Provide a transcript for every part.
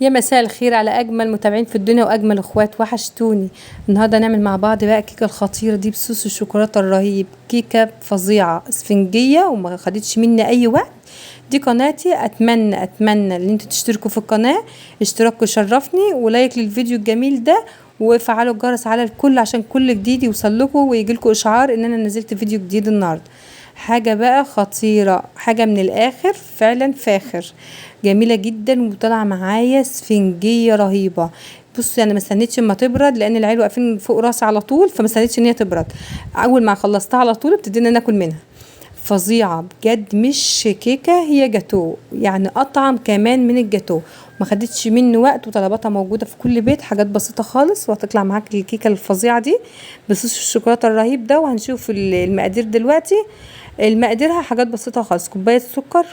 يا مساء الخير على اجمل متابعين في الدنيا واجمل اخوات، وحشتوني. النهارده هنعمل مع بعض بقى الكيكه الخطيره دي بصوص الشوكولاته الرهيب. كيكه فظيعه اسفنجيه وما خدتش مني اي وقت. دي قناتي، اتمنى ان انتوا تشتركوا في القناه. اشتراك يشرفني، ولايك للفيديو الجميل ده، وفعلوا الجرس على الكل عشان كل جديد يوصل لكم ويجي لكم اشعار ان انا نزلت فيديو جديد النهارده. حاجه بقى خطيره، حاجه من الاخر فعلا فاخر، جميله جدا وطالعه معايا اسفنجيه رهيبه. بصي انا ما استنيتش اما تبرد لان العيال واقفين فوق راسي على طول، فما استنيتش ان هي تبرد. اول ما خلصتها على طول ابتدينا ناكل منها. فظيعه بجد، مش كيكه، هي جاتو، يعني اطعم كمان من الجاتو. ما خدتش مني وقت وطلباتها موجوده في كل بيت، حاجات بسيطه خالص وهتطلع معاك الكيكه الفظيعه دي بصوص الشوكولاته الرهيب ده. وهنشوف المقادير دلوقتي. المقاديرها حاجات بسيطه خالص: كوبايه سكر،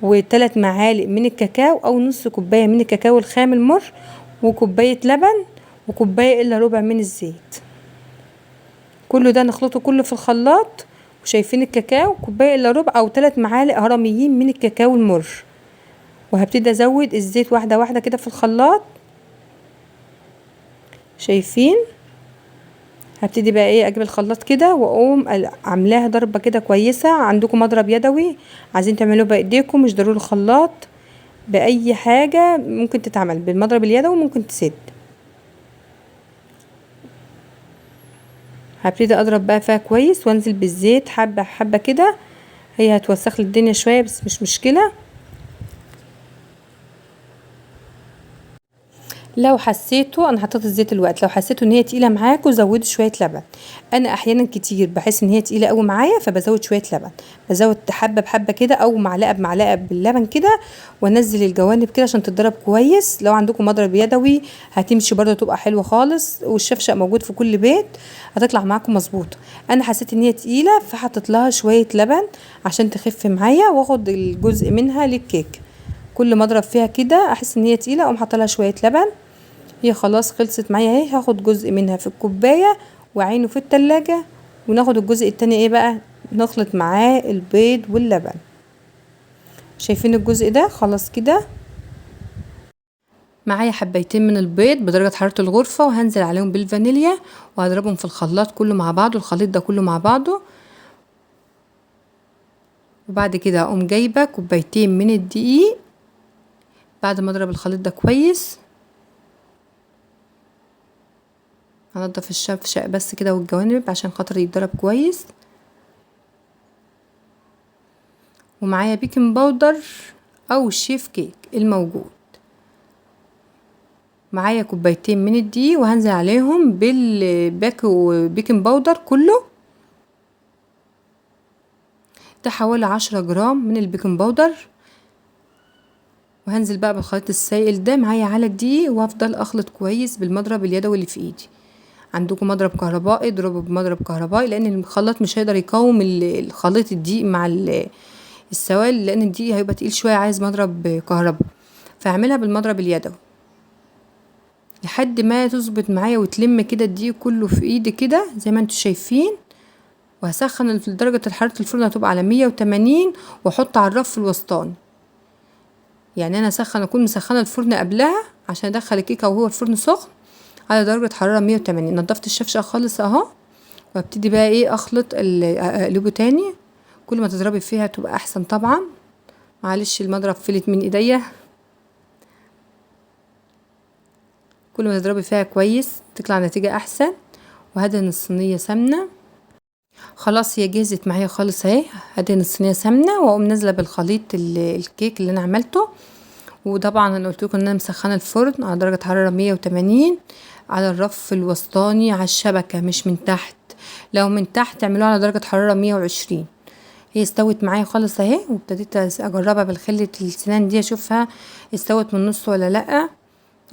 و3 معالق من الكاكاو او نص كوبايه من الكاكاو الخام المر، وكوبايه لبن، وكوبايه الا ربع من الزيت. كله ده نخلطه كله في الخلاط. وشايفين الكاكاو كوبايه الا ربع او 3 معالق هرميين من الكاكاو المر. وهبتدي ازود الزيت واحده واحده كده في الخلاط. شايفين؟ هبتدي بقى ايه، اجيب الخلاط كده واقوم عاملاها ضربه كده كويسه. عندكم مضرب يدوي، عايزين تعملوه بايديكم مش ضروري خلاط، باي حاجه ممكن تتعمل بالمضرب اليدوي، ممكن تسد. هبتدي اضرب بقى فيها كويس وانزل بالزيت حبه حبه كده. هي هتوسخ لي الدنيا شويه بس مش مشكله. لو حسيتوا، انا حطيت الزيت الوقت، لو حسيتوا ان هي تقيله معاكوا زودوا شويه لبن. انا احيانا كتير بحس ان هي تقيله قوي معايا فبزود شويه لبن، بزود حبه بحبه كده او معلقه بمعلقه باللبن كده، وانزل الجوانب كده عشان تتضرب كويس. لو عندكم مضرب يدوي هتمشي برده، تبقى حلوه خالص، والشفشق موجود في كل بيت، هتطلع معاكم مظبوطه. انا حسيت ان هي تقيله فحطيت لها شويه لبن عشان تخف معايا، واخد الجزء منها للكيك. كل ما اضرب فيها كده احس ان هي تقيله اقوم حاطه لها شويه لبن. هي خلاص خلصت معايا اهي. هاخد جزء منها في الكوبايه وعينه في التلاجة، وناخد الجزء التاني ايه بقى، نخلط معاه البيض واللبن. شايفين الجزء ده؟ خلاص كده معايا حبايتين من البيض بدرجة حرارة الغرفة، وهنزل عليهم بالفانيليا وهضربهم في الخلاط كله مع بعضه، الخليط ده كله مع بعضه. وبعد كده اقوم جايبة كوبايتين من الدقيق. بعد ما اضرب الخليط ده كويس هنضف الشفشق بس كده والجوانب عشان خاطر يتضرب كويس. ومعايا بيكنج باودر او شيف كيك الموجود. معايا كوبايتين من الدقيق وهنزل عليهم بالباكو بيكنج باودر كله. ده حوالي 10 جرام من البيكنج باودر. وهنزل بقى بالخليط السائل ده معايا على الدقيق، وافضل اخلط كويس بالمضرب اليدوي اللي في ايدي. عندكم مضرب كهربائي اضربوا بمضرب كهربائي، لان الخلاط مش هيقدر يقاوم الخليط الدقيق مع السوائل، لان الدقيق هيبقى تقيل شويه، عايز مضرب كهرباء. فاعملها بالمضرب اليدوي لحد ما تظبط معايا وتلم كده الدقيق كله في ايدي كده زي ما انتوا شايفين. وهسخن درجة حرارة الفرن هتبقى على 180، واحط على الرف الوسطاني. يعني انا اكون مسخنه الفرن قبلها عشان ادخل الكيكه وهو الفرن سخن على درجة حرارة 180. نضفت الشفشة خالص اهو. وابتدي بقى ايه اخلط اقلبه تاني. كل ما تضربي فيها تبقى احسن طبعا. معلش المضرب فلت من ايديا. كل ما تضربي فيها كويس تطلع نتيجة احسن. وهدهن الصينية سمنة. خلاص هي جهزت معايا خالص اهي. هدهن الصينية سمنة واقوم نازلة بالخليط الكيك اللي انا عملته. وطبعا انا قلت لكم ان انا مسخنه الفرن على درجة حرارة 180 على الرف الوسطاني على الشبكة مش من تحت. لو من تحت تعملوها على درجة حرارة 120. هي استوت معايا خالص اهي، وابتديت اجربها بالخلة السنان دي اشوفها استوت من النص ولا لا.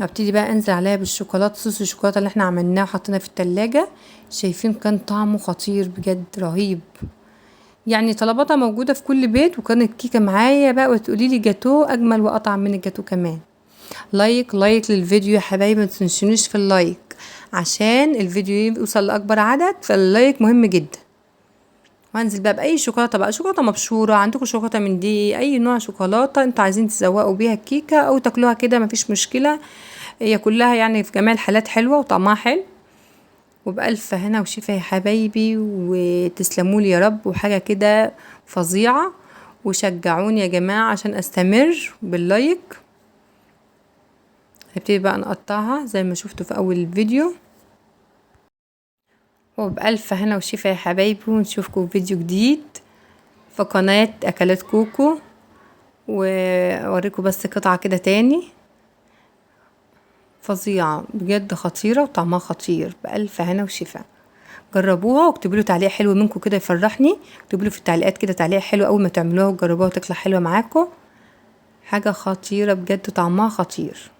ابتدي بقى انزل عليها بالشوكولاته، صوص الشوكولاته اللي احنا عملناه وحطيناه في التلاجة. شايفين كان طعمه خطير بجد رهيب. يعني طلباتها موجوده في كل بيت. وكانت كيكه معايا بقى وتقولي لي جاتو اجمل واطعم من الجاتو كمان. لايك للفيديو يا حبايبي، ما تنسونيش في اللايك عشان الفيديو يوصل لاكبر عدد، فاللايك مهم جدا. وهنزل بقى باي شوكولاته بقى، شوكولاته مبشوره، عندكم شوكولاته من دي، اي نوع شوكولاته انتوا عايزين تزوقوا بيها الكيكه او تاكلوها كده مفيش مشكله. هي كلها يعني في جميع الحالات حلوه وطعمها حلو. وبألف هنا وشفا يا حبايبي، وتسلمولي يا رب، وحاجه كده فظيعه. وشجعوني يا جماعه عشان استمر باللايك. نبتدي بقى نقطعها زي ما شفتوا في اول الفيديو. وبألف هنا وشفا يا حبايبي، ونشوفكم في فيديو جديد في قناة أكلات كوكو. وأوريكم بس قطعة كده تاني فظيعة بجد، خطيرة وطعمها خطير. بألف هنا وشفا، جربوها واكتبوا له تعليق حلو منكم كده يفرحني. اكتبوا له في التعليقات كده تعليق حلو اول ما تعملوها وتجربوها وتطلع حلوة معاكم. حاجة خطيرة بجد، طعمها خطير.